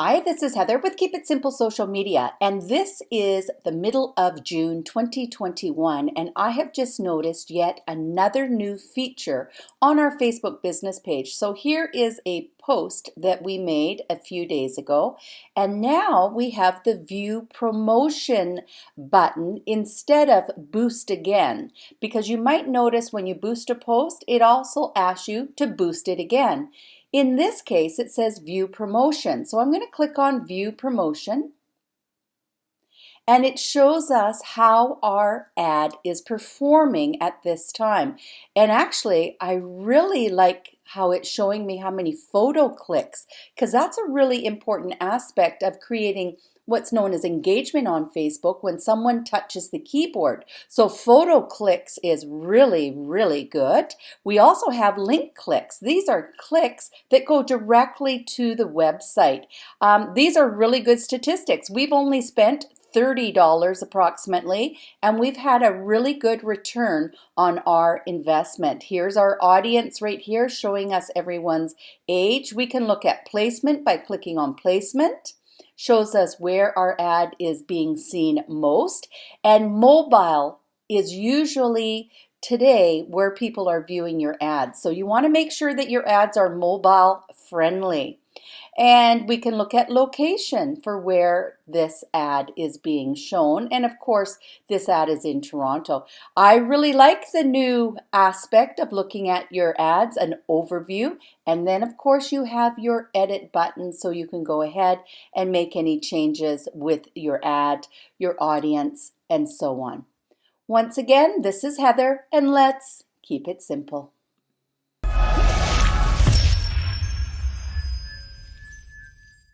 Hi, this is Heather with Keep It Simple Social Media, and this is the middle of June 2021, and I have just noticed yet another new feature on our Facebook business page. So here is a post that we made a few days ago, and now we have the View Promotion button instead of Boost Again, because you might notice when you boost a post, it also asks you to boost it again. In this case, it says View Promotion. So I'm going to click on View Promotion, and it shows us how our ad is performing at this time. And actually, I really like how it's showing me how many photo clicks, because that's a really important aspect of creating what's known as engagement on Facebook when someone touches the keyboard. So photo clicks is really, really good. We also have link clicks. These are clicks that go directly to the website. These are really good statistics. We've only spent $30 approximately, and we've had a really good return on our investment. Here's our audience right here showing us everyone's age. We can look at placement by clicking on placement. Shows us where our ad is being seen most, and mobile is usually today where people are viewing your ads. So you want to make sure that your ads are mobile friendly. And we can look at location for where this ad is being shown. And of course, this ad is in Toronto. I really like the new aspect of looking at your ads, an overview. And then of course you have your edit button so you can go ahead and make any changes with your ad, your audience, and so on. Once again, this is Heather, and let's keep it simple.